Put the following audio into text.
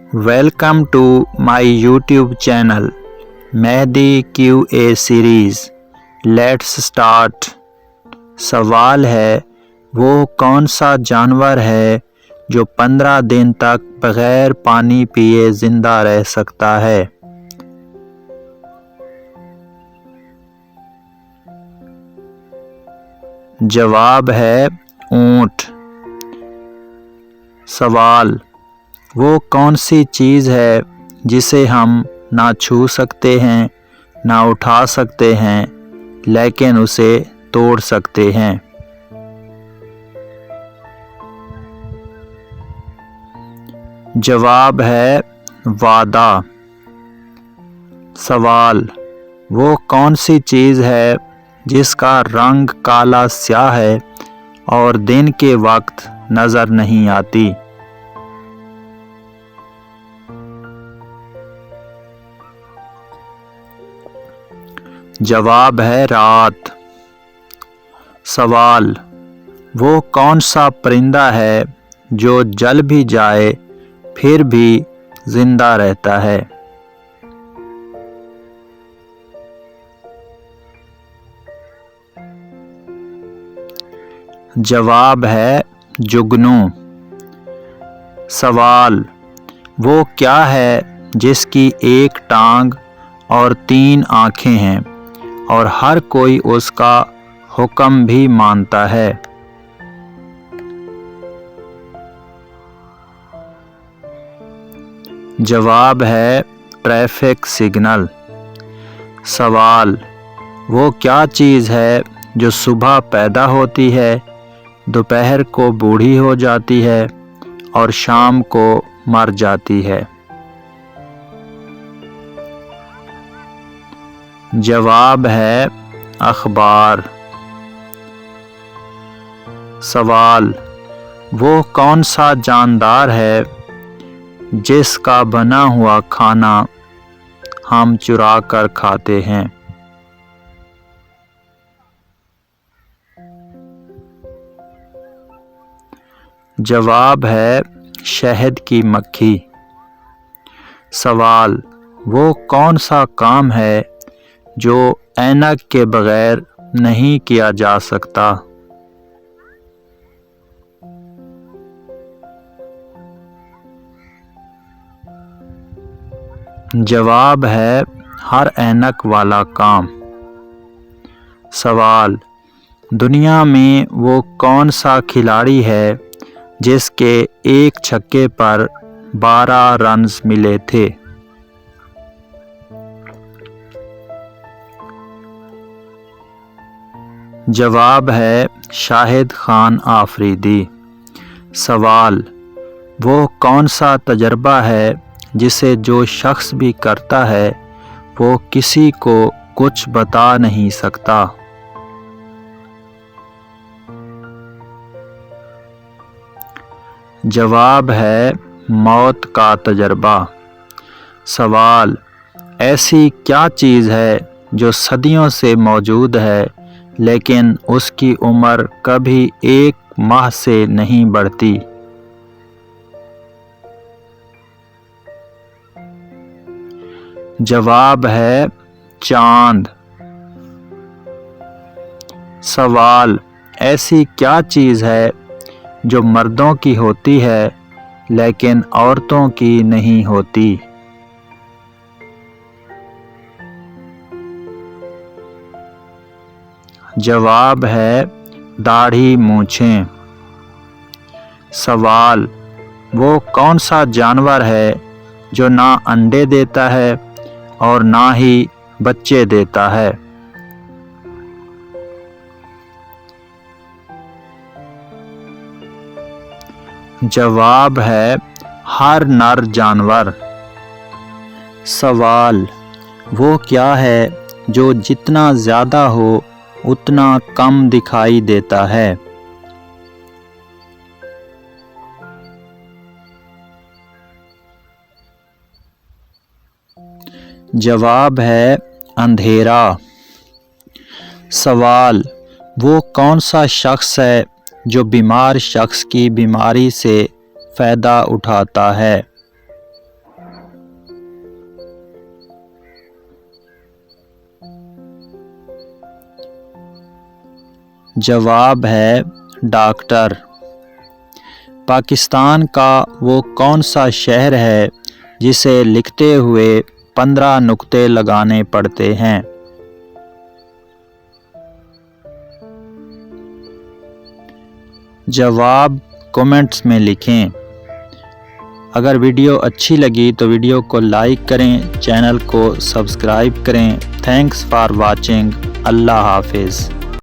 Welcome to my YouTube channel Mehdi QA series. Let's start. सवाल है, वो कौन सा जानवर है जो 15 दिन तक बग़ैर पानी पिए ज़िंदा रह सकता है? जवाब है ऊँट। सवाल, वो कौन सी चीज़ है जिसे हम ना छू सकते हैं, ना उठा सकते हैं, लेकिन उसे तोड़ सकते हैं? जवाब है वादा। सवाल, वो कौन सी चीज़ है जिसका रंग काला स्याह है और दिन के वक्त नज़र नहीं आती? जवाब है रात। सवाल, वो कौन सा परिंदा है जो जल भी जाए फिर भी ज़िंदा रहता है? जवाब है जुगनू। सवाल, वो क्या है जिसकी एक टांग और 3 आँखें हैं और हर कोई उसका हुक्म भी मानता है? जवाब है ट्रैफिक सिग्नल। सवाल, वो क्या चीज़ है जो सुबह पैदा होती है, दोपहर को बूढ़ी हो जाती है और शाम को मर जाती है? जवाब है अखबार। सवाल, वो कौन सा जानदार है जिसका बना हुआ खाना हम चुरा कर खाते हैं? जवाब है शहद की मक्खी। सवाल, वो कौन सा काम है जो ऐनक के बगैर नहीं किया जा सकता? जवाब है हर ऐनक वाला काम। सवाल, दुनिया में वो कौन सा खिलाड़ी है जिसके एक छक्के पर 12 रन्स मिले थे? जवाब है शाहिद खान आफरीदी। सवाल, वो कौन सा तजर्बा है जिसे जो शख्स भी करता है वो किसी को कुछ बता नहीं सकता? जवाब है मौत का तजर्बा। सवाल, ऐसी क्या चीज़ है जो सदियों से मौजूद है लेकिन उसकी उम्र कभी 1 माह से नहीं बढ़ती? जवाब है चांद। सवाल, ऐसी क्या चीज़ है जो मर्दों की होती है लेकिन औरतों की नहीं होती? जवाब है दाढ़ी मूंछें। सवाल, वो कौन सा जानवर है जो ना अंडे देता है और ना ही बच्चे देता है? जवाब है हर नर जानवर। सवाल, वो क्या है जो जितना ज़्यादा हो उतना कम दिखाई देता है? जवाब है अंधेरा। सवाल, वो कौन सा शख्स है जो बीमार शख्स की बीमारी से फ़ायदा उठाता है? جواب ہے ڈاکٹر۔ پاکستان کا وہ کون سا شہر ہے جسے لکھتے ہوئے 15 نقطے لگانے پڑتے ہیں؟ جواب کومنٹس میں لکھیں۔ اگر ویڈیو اچھی لگی تو ویڈیو کو لائک کریں، چینل کو سبسکرائب کریں۔ Thanks for watching. اللہ حافظ۔